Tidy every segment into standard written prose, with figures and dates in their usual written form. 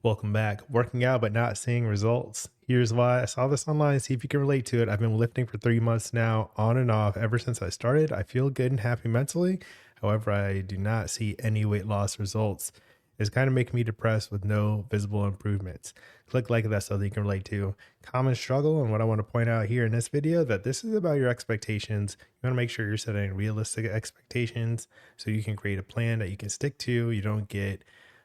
Welcome back. Working out but not seeing results. Here's why. I saw this online. See if you can relate to it. I've been lifting for 3 months now, on and off. Ever since I started, I feel good and happy mentally. However, I do not see any weight loss results. It's kind of making me depressed with no visible improvements. Click like if that's something you can relate to. Common struggle, and what I want to point out here in this video, that this is about your expectations. You want to make sure you're setting realistic expectations so you can create a plan that you can stick to. You don't get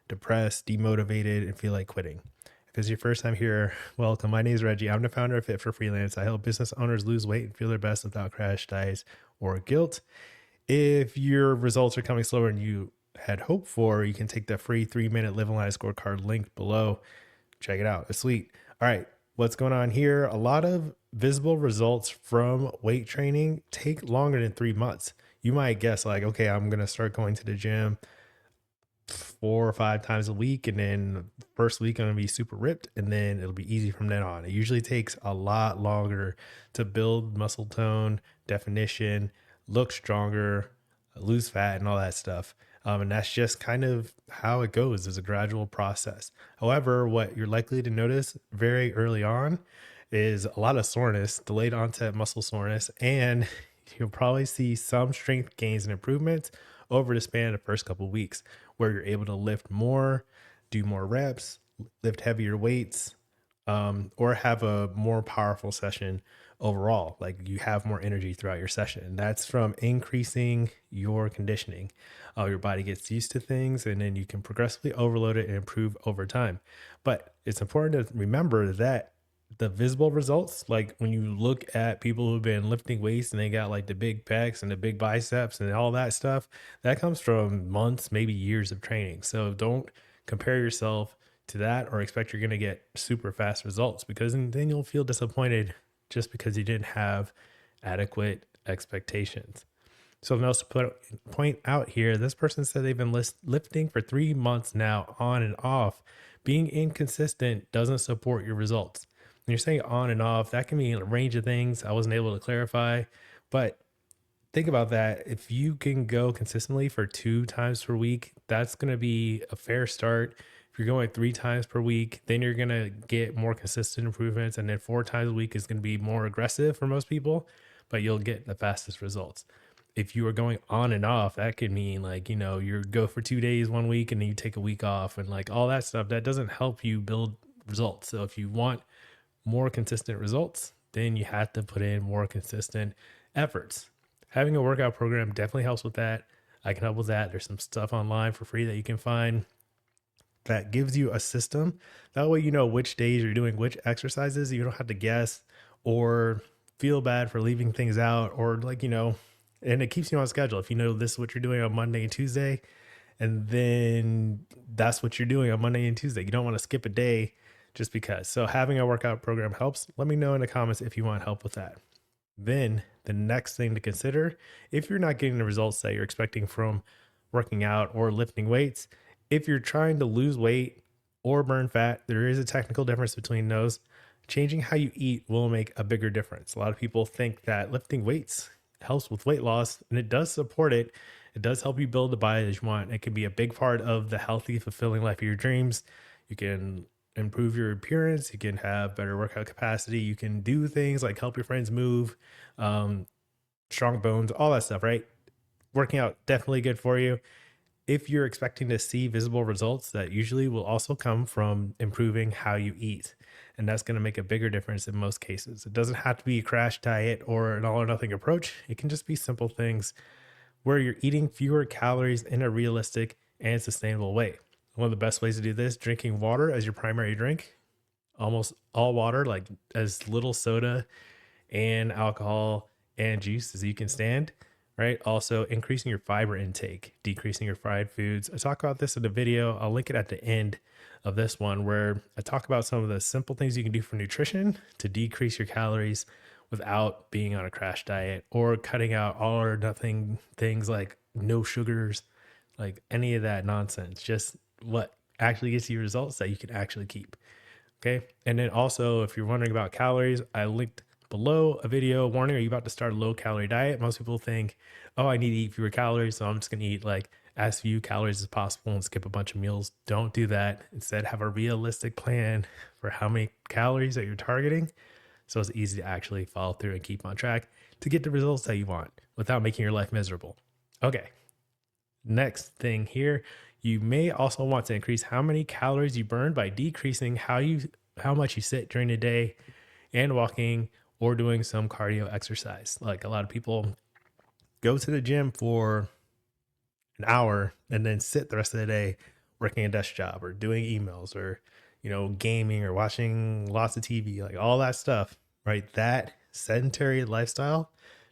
depressed, demotivated, and feel like quitting. If it's your first time here, welcome. My name is Reggie. I'm the founder of Fit for Freelance. I help business owners lose weight and feel their best without crash diets or guilt. If your results are coming slower than you had hoped for, you can take the free 3-minute Live Aligned scorecard linked below. Check it out. It's sweet. All right. What's going on here? A lot of visible results from weight training take longer than 3 months. You might guess like, okay, I'm going to start going to the gym 4 or 5 times a week, and then first week I'm gonna be super ripped, and then it'll be easy from then on. It usually takes a lot longer to build muscle tone, definition, look stronger, lose fat, and all that stuff. And that's just kind of how it goes. It's a gradual process. However, what you're likely to notice very early on is a lot of soreness, delayed onset muscle soreness, and you'll probably see some strength gains and improvements over the span of the first couple of weeks, where you're able to lift more, do more reps, lift heavier weights, or have a more powerful session overall. Like you have more energy throughout your session. That's from increasing your conditioning. Your body gets used to things, and then you can progressively overload it and improve over time. But it's important to remember that the visible results, like when you look at people who've been lifting weights and they got like the big pecs and the big biceps and all that stuff, that comes from months, maybe years of training. So don't compare yourself to that or expect you're going to get super fast results, because then you'll feel disappointed just because you didn't have adequate expectations. Something else to point out here, this person said they've been lifting for 3 months now, on and off. Being inconsistent doesn't support your results. When you're saying on and off, that can mean a range of things I wasn't able to clarify. But think about that. If you can go consistently for 2 times per week, that's going to be a fair start. If you're going 3 times per week, then you're going to get more consistent improvements. And then 4 times a week is going to be more aggressive for most people, but you'll get the fastest results. If you are going on and off, that could mean like, you go for 2 days 1 week and then you take a week off and like all that stuff. That doesn't help you build results. So if you want more consistent results, then you have to put in more consistent efforts. Having a workout program definitely helps with that. I can help with that. There's some stuff online for free that you can find that gives you a system. That way, you know which days you're doing which exercises. You don't have to guess or feel bad for leaving things out, or like, and it keeps you on schedule. If you know this is what you're doing on Monday and Tuesday, and then that's what you're doing on Monday and Tuesday. You don't want to skip a day just because. So having a workout program helps. Let me know in the comments if you want help with that. Then the next thing to consider, if you're not getting the results that you're expecting from working out or lifting weights, if you're trying to lose weight or burn fat, there is a technical difference between those. Changing how you eat will make a bigger difference. A lot of people think that lifting weights helps with weight loss, and it does support it. It does help you build the body that you want. It can be a big part of the healthy, fulfilling life of your dreams. You can improve your appearance. You can have better workout capacity. You can do things like help your friends move, strong bones, all that stuff, right? Working out, definitely good for you. If you're expecting to see visible results, that usually will also come from improving how you eat. And that's going to make a bigger difference in most cases. It doesn't have to be a crash diet or an all or nothing approach. It can just be simple things where you're eating fewer calories in a realistic and sustainable way. One of the best ways to do this, drinking water as your primary drink, almost all water, like as little soda and alcohol and juice as you can stand, right? Also increasing your fiber intake, decreasing your fried foods. I talk about this in the video. I'll link it at the end of this one, where I talk about some of the simple things you can do for nutrition to decrease your calories without being on a crash diet or cutting out all or nothing things like no sugars, like any of that nonsense. Just what actually gets you results that you can actually keep. Okay. And then also, if you're wondering about calories, I linked below a video warning. Are you about to start a low calorie diet? Most people think, oh, I need to eat fewer calories, so I'm just going to eat like as few calories as possible and skip a bunch of meals. Don't do that. Instead, have a realistic plan for how many calories that you're targeting, so it's easy to actually follow through and keep on track to get the results that you want without making your life miserable. Okay, next thing here, you may also want to increase how many calories you burn by decreasing how much you sit during the day and walking or doing some cardio exercise. Like a lot of people go to the gym for an hour and then sit the rest of the day working a desk job or doing emails or gaming or watching lots of TV, like all that stuff, right? That sedentary lifestyle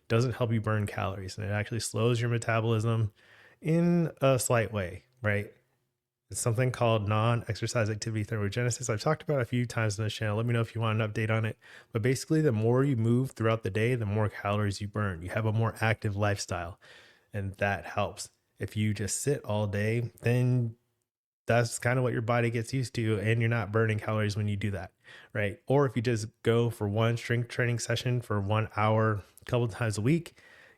doesn't help you burn calories, and it actually slows your metabolism in a slight way, right? It's something called non-exercise activity thermogenesis. I've talked about it a few times on this channel. Let me know if you want an update on it. But basically, the more you move throughout the day, the more calories you burn. You have a more active lifestyle, and that helps. If you just sit all day, then that's kind of what your body gets used to, and you're not burning calories when you do that, right? Or if you just go for one strength training session for 1 hour a couple of times a week,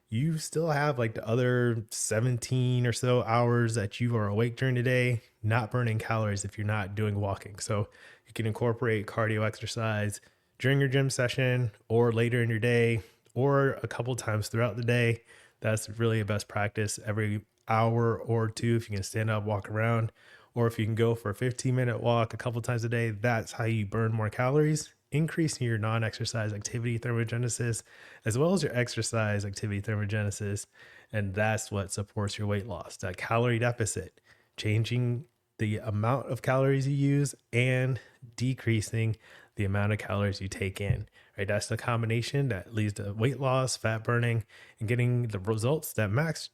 you still have like the other 17 or so hours that you are awake during the day, not burning calories if you're not doing walking. So you can incorporate cardio exercise during your gym session or later in your day or a couple times throughout the day. That's really a best practice. Every hour or two, if you can stand up, walk around, or if you can go for a 15-minute walk a couple times a day, that's how you burn more calories, increasing your non-exercise activity thermogenesis, as well as your exercise activity thermogenesis. And that's what supports your weight loss, that calorie deficit, changing the amount of calories you use and decreasing the amount of calories you take in, right? That's the combination that leads to weight loss, fat burning, and getting the results that match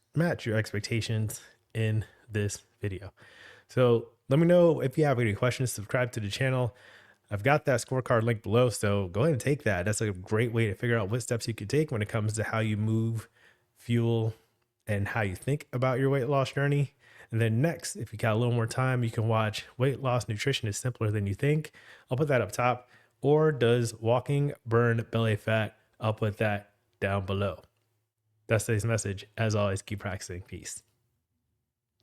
your expectations in this video. So let me know if you have any questions. Subscribe to the channel. I've got that scorecard link below, so go ahead and take that. That's a great way to figure out what steps you could take when it comes to how you move, fuel, and how you think about your weight loss journey. And then next, if you got a little more time, you can watch Weight Loss Nutrition is Simpler Than You Think. I'll put that up top. Or Does Walking Burn Belly Fat? I'll put that down below. That's today's message. As always, keep practicing. Peace.